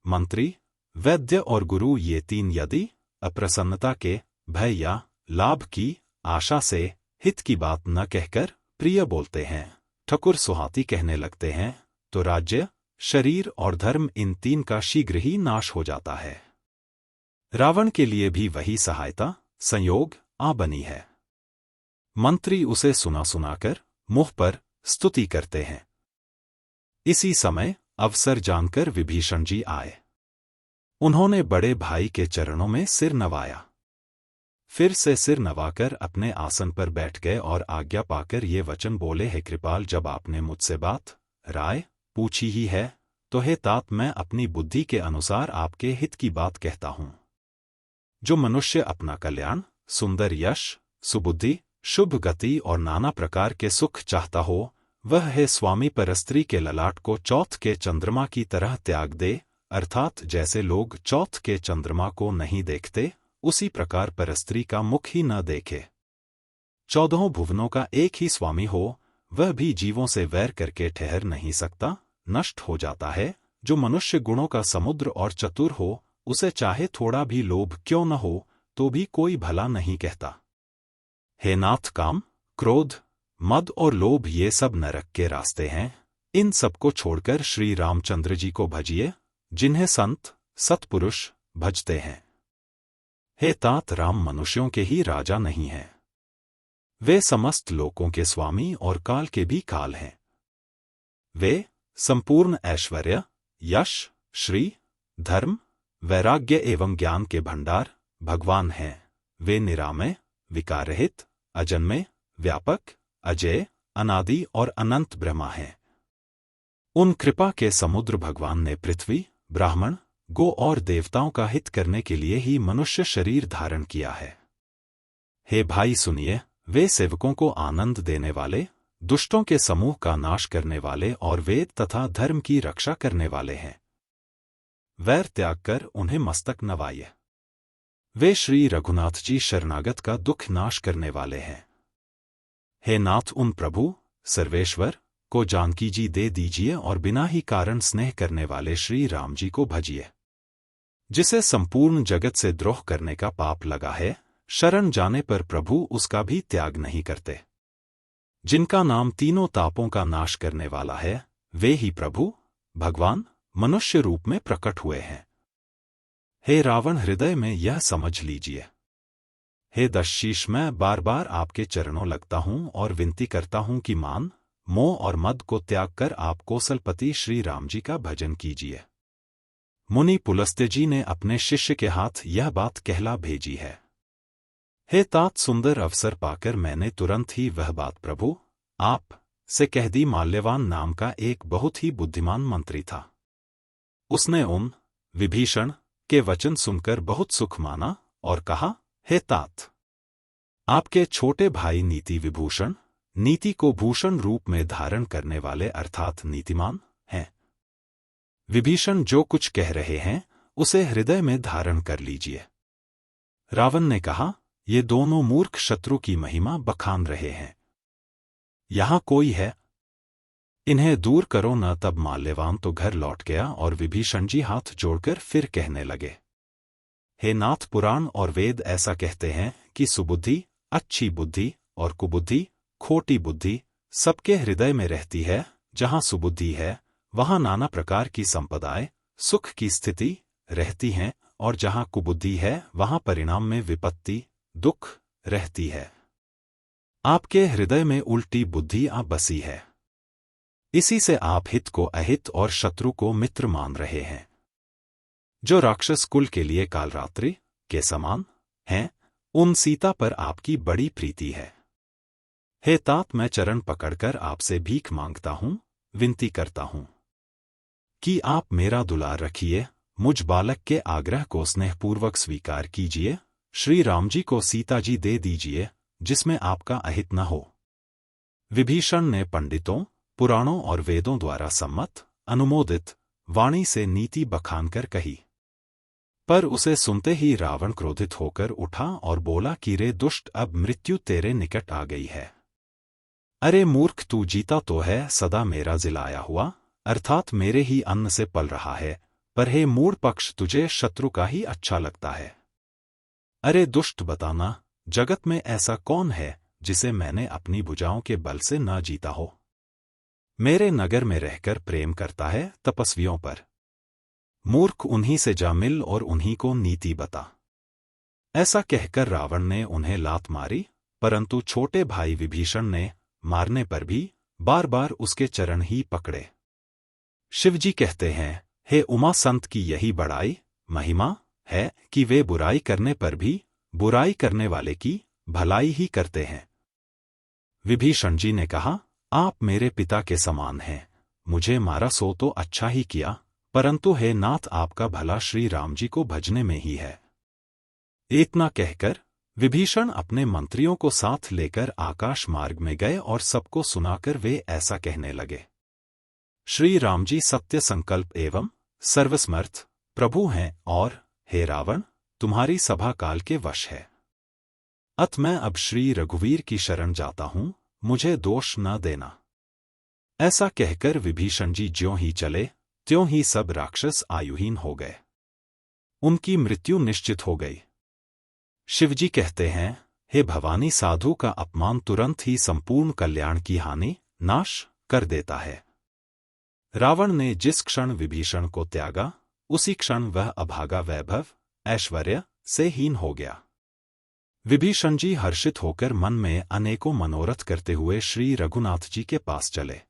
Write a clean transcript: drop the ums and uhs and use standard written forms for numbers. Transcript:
मंत्री, वैद्य और गुरु ये तीन यदि अप्रसन्नता के भय या लाभ की आशा से हित की बात न कहकर प्रिय बोलते हैं, ठकुर सुहाती कहने लगते हैं, तो राज्य, शरीर और धर्म इन तीन का शीघ्र ही नाश हो जाता है। रावण के लिए भी वही सहायता, संयोग आ बनी है। मंत्री उसे सुना सुनाकर मुंह पर स्तुति करते हैं। इसी समय अवसर जानकर विभीषण जी आए। उन्होंने बड़े भाई के चरणों में सिर नवाया। फिर से सिर नवाकर अपने आसन पर बैठ गए और आज्ञा पाकर ये वचन बोले, हे कृपाल, जब आपने मुझसे बात राय पूछी ही है तो हे तात, मैं अपनी बुद्धि के अनुसार आपके हित की बात कहता हूं। जो मनुष्य अपना कल्याण, सुंदर यश, सुबुद्धि, शुभ गति और नाना प्रकार के सुख चाहता हो, वह है स्वामी परस्त्री के ललाट को चौथ के चंद्रमा की तरह त्याग दे, अर्थात जैसे लोग चौथ के चंद्रमा को नहीं देखते, उसी प्रकार परस्त्री का मुख ही न देखे। 14 भुवनों का एक ही स्वामी हो, वह भी जीवों से वैर करके ठहर नहीं सकता, नष्ट हो जाता है। जो मनुष्य गुणों का समुद्र और चतुर हो, उसे चाहे थोड़ा भी लोभ क्यों न हो, तो भी कोई भला नहीं कहता। हे नाथ, काम, क्रोध, मद और लोभ ये सब नरक के रास्ते हैं। इन सबको छोड़कर श्री रामचंद्र जी को भजिए, जिन्हें संत सत्पुरुष भजते हैं। हे तात, राम मनुष्यों के ही राजा नहीं हैं, वे समस्त लोकों के स्वामी और काल के भी काल हैं। वे संपूर्ण ऐश्वर्य, यश, श्री, धर्म, वैराग्य एवं ज्ञान के भंडार भगवान हैं। वे निरामय, विकाररहित, अजन्मे, व्यापक, अजय, अनादि और अनंत ब्रह्मा हैं। उन कृपा के समुद्र भगवान ने पृथ्वी, ब्राह्मण, गो और देवताओं का हित करने के लिए ही मनुष्य शरीर धारण किया है। हे भाई सुनिए, वे सेवकों को आनंद देने वाले, दुष्टों के समूह का नाश करने वाले और वेद तथा धर्म की रक्षा करने वाले हैं। वैर त्याग कर उन्हें मस्तक नवाइए। वे श्री रघुनाथ जी शरणागत का दुख नाश करने वाले हैं। हे नाथ, उन प्रभु सर्वेश्वर को जानकी जी दे दीजिए और बिना ही कारण स्नेह करने वाले श्री राम जी को भजिए। जिसे संपूर्ण जगत से द्रोह करने का पाप लगा है, शरण जाने पर प्रभु उसका भी त्याग नहीं करते। जिनका नाम तीनों तापों का नाश करने वाला है, वे ही प्रभु भगवान मनुष्य रूप में प्रकट हुए हैं। हे रावण, हृदय में यह समझ लीजिए। हे दशशीष, मैं बार बार आपके चरणों लगता हूं और विनती करता हूं कि मान, मोह और मद को त्याग कर आप कौशलपति श्री राम जी का भजन कीजिए। मुनि पुलस्त्य जी ने अपने शिष्य के हाथ यह बात कहला भेजी है। हे तात, सुंदर अवसर पाकर मैंने तुरंत ही वह बात प्रभु आप से कह दी। माल्यवान नाम का एक बहुत ही बुद्धिमान मंत्री था। उसने उन विभीषण के वचन सुनकर बहुत सुख माना और कहा, हे तात, आपके छोटे भाई नीति विभूषण, नीति को भूषण रूप में धारण करने वाले अर्थात नीतिमान हैं। विभीषण जो कुछ कह रहे हैं उसे हृदय में धारण कर लीजिए। रावण ने कहा, ये दोनों मूर्ख शत्रु की महिमा बखान रहे हैं। यहां कोई है, इन्हें दूर करो न। तब माल्यवान तो घर लौट गया और विभीषण जी हाथ जोड़कर फिर कहने लगे, हे नाथ, पुराण और वेद ऐसा कहते हैं कि सुबुद्धि, अच्छी बुद्धि और कुबुद्धि, खोटी बुद्धि सबके हृदय में रहती है। जहां सुबुद्धि है वहां नाना प्रकार की संपदाएं, सुख की स्थिति रहती हैं, और जहां कुबुद्धि है वहां परिणाम में विपत्ति, दुख रहती है। आपके हृदय में उल्टी बुद्धि आ बसी है। इसी से आप हित को अहित और शत्रु को मित्र मान रहे हैं। जो राक्षस कुल के लिए कालरात्रि के समान हैं, उन सीता पर आपकी बड़ी प्रीति है। हे तात, मैं चरण पकड़कर आपसे भीख मांगता हूं, विनती करता हूं कि आप मेरा दुलार रखिए, मुझ बालक के आग्रह को स्नेहपूर्वक स्वीकार कीजिए। श्री राम जी को सीता जी दे दीजिए, जिसमें आपका अहित न हो। विभीषण ने पंडितों, पुराणों और वेदों द्वारा सम्मत, अनुमोदित वाणी से नीति बखानकर कही। पर उसे सुनते ही रावण क्रोधित होकर उठा और बोला कि रे दुष्ट, अब मृत्यु तेरे निकट आ गई है। अरे मूर्ख, तू जीता तो है, सदा मेरा जिलाया हुआ, अर्थात मेरे ही अन्न से पल रहा है, पर हे मूढ़ पक्ष, तुझे शत्रु का ही अच्छा लगता है। अरे दुष्ट, बताना, जगत में ऐसा कौन है जिसे मैंने अपनी भुजाओं के बल से न जीता हो। मेरे नगर में रहकर प्रेम करता है तपस्वियों पर। मूर्ख, उन्हीं से जा मिल और उन्हीं को नीति बता। ऐसा कहकर रावण ने उन्हें लात मारी, परंतु छोटे भाई विभीषण ने मारने पर भी बार बार उसके चरण ही पकड़े। शिवजी कहते हैं, हे उमा संत की यही बड़ाई महिमा है कि वे बुराई करने पर भी बुराई करने वाले की भलाई ही करते हैं। विभीषण जी ने कहा, आप मेरे पिता के समान हैं, मुझे मारा सो तो अच्छा ही किया, परंतु हे नाथ, आपका भला श्री राम जी को भजने में ही है। इतना कहकर विभीषण अपने मंत्रियों को साथ लेकर आकाश मार्ग में गए और सबको सुनाकर वे ऐसा कहने लगे, श्री राम जी सत्य संकल्प एवं सर्वसमर्थ प्रभु हैं और हे रावण, तुम्हारी सभा काल के वश है। अत मैं अब श्री रघुवीर की शरण जाता हूं, मुझे दोष न देना। ऐसा कहकर विभीषण जी ज्यों ही चले त्यों ही सब राक्षस आयुहीन हो गए। उनकी मृत्यु निश्चित हो गई। शिवजी कहते हैं, हे भवानी, साधु का अपमान तुरंत ही संपूर्ण कल्याण की हानि नाश कर देता है। रावण ने जिस क्षण विभीषण को त्यागा, उसी क्षण वह अभागा वैभव ऐश्वर्य से हीन हो गया। विभीषण जी हर्षित होकर मन में अनेकों मनोरथ करते हुए श्री रघुनाथ जी के पास चले।